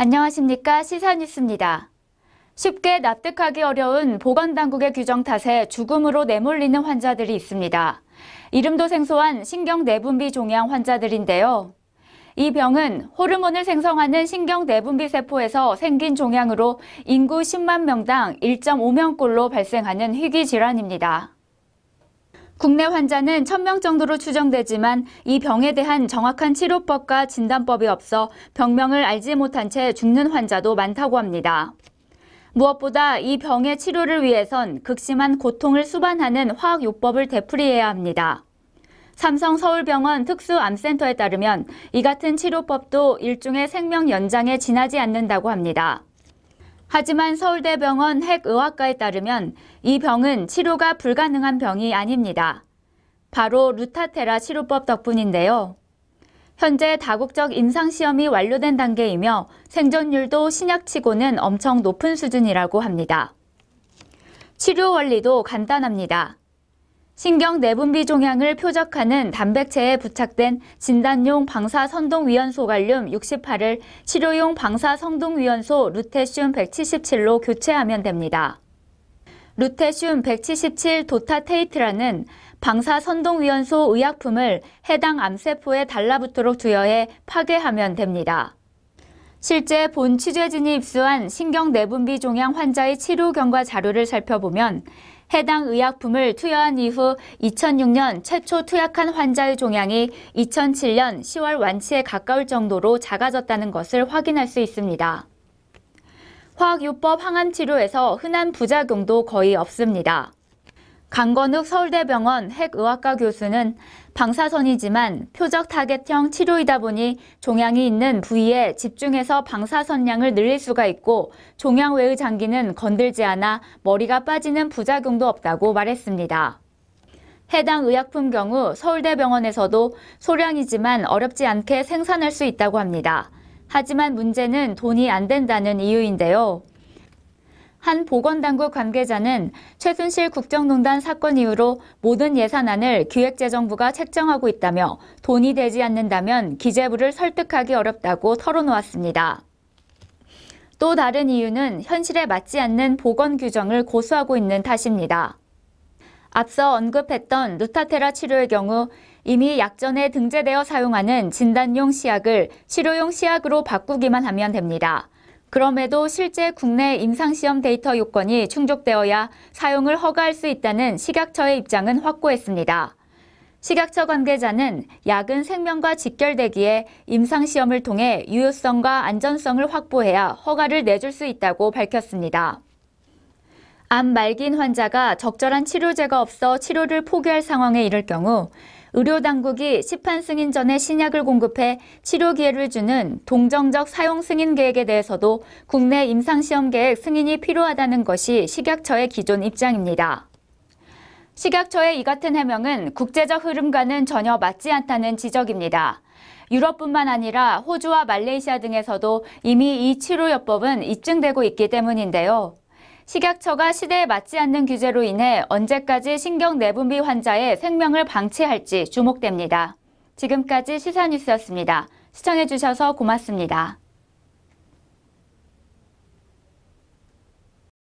안녕하십니까. 시사뉴스입니다. 쉽게 납득하기 어려운 보건당국의 규정 탓에 죽음으로 내몰리는 환자들이 있습니다. 이름도 생소한 신경내분비 종양 환자들인데요. 이 병은 호르몬을 생성하는 신경내분비 세포에서 생긴 종양으로 인구 10만 명당 1.5명꼴로 발생하는 희귀 질환입니다. 국내 환자는 1000명 정도로 추정되지만 이 병에 대한 정확한 치료법과 진단법이 없어 병명을 알지 못한 채 죽는 환자도 많다고 합니다. 무엇보다 이 병의 치료를 위해선 극심한 고통을 수반하는 화학요법을 되풀이해야 합니다. 삼성서울병원 특수암센터에 따르면 이 같은 치료법도 일종의 생명 연장에 지나지 않는다고 합니다. 하지만 서울대병원 핵의학과에 따르면 이 병은 치료가 불가능한 병이 아닙니다. 바로 루타테라 치료법 덕분인데요. 현재 다국적 임상시험이 완료된 단계이며 생존율도 신약치고는 엄청 높은 수준이라고 합니다. 치료 원리도 간단합니다. 신경내분비 종양을 표적하는 단백체에 부착된 진단용 방사선동위원소 갈륨 68을 치료용 방사선동위원소 루테슘 177로 교체하면 됩니다. 루테슘 177 도타테이트라는 방사선동위원소 의약품을 해당 암세포에 달라붙도록 투여해 파괴하면 됩니다. 실제 본 취재진이 입수한 신경내분비 종양 환자의 치료 경과 자료를 살펴보면 해당 의약품을 투여한 이후 2006년 최초 투약한 환자의 종양이 2007년 10월 완치에 가까울 정도로 작아졌다는 것을 확인할 수 있습니다. 화학요법 항암치료에서 흔한 부작용도 거의 없습니다. 강건욱 서울대병원 핵의학과 교수는 방사선이지만 표적 타겟형 치료이다 보니 종양이 있는 부위에 집중해서 방사선량을 늘릴 수가 있고 종양 외의 장기는 건들지 않아 머리가 빠지는 부작용도 없다고 말했습니다. 해당 의약품 경우 서울대병원에서도 소량이지만 어렵지 않게 생산할 수 있다고 합니다. 하지만 문제는 돈이 안 된다는 이유인데요. 한 보건당국 관계자는 최순실 국정농단 사건 이후로 모든 예산안을 기획재정부가 책정하고 있다며 돈이 되지 않는다면 기재부를 설득하기 어렵다고 털어놓았습니다. 또 다른 이유는 현실에 맞지 않는 보건 규정을 고수하고 있는 탓입니다. 앞서 언급했던 루타테라 치료의 경우 이미 약전에 등재되어 사용하는 진단용 시약을 치료용 시약으로 바꾸기만 하면 됩니다. 그럼에도 실제 국내 임상시험 데이터 요건이 충족되어야 사용을 허가할 수 있다는 식약처의 입장은 확고했습니다. 식약처 관계자는 약은 생명과 직결되기에 임상시험을 통해 유효성과 안전성을 확보해야 허가를 내줄 수 있다고 밝혔습니다. 암 말기인 환자가 적절한 치료제가 없어 치료를 포기할 상황에 이를 경우 의료당국이 시판 승인 전에 신약을 공급해 치료 기회를 주는 동정적 사용 승인 계획에 대해서도 국내 임상시험 계획 승인이 필요하다는 것이 식약처의 기존 입장입니다. 식약처의 이 같은 해명은 국제적 흐름과는 전혀 맞지 않다는 지적입니다. 유럽뿐만 아니라 호주와 말레이시아 등에서도 이미 이 치료요법은 입증되고 있기 때문인데요. 식약처가 시대에 맞지 않는 규제로 인해 언제까지 신경내분비 환자의 생명을 방치할지 주목됩니다. 지금까지 시사뉴스였습니다. 시청해주셔서 고맙습니다.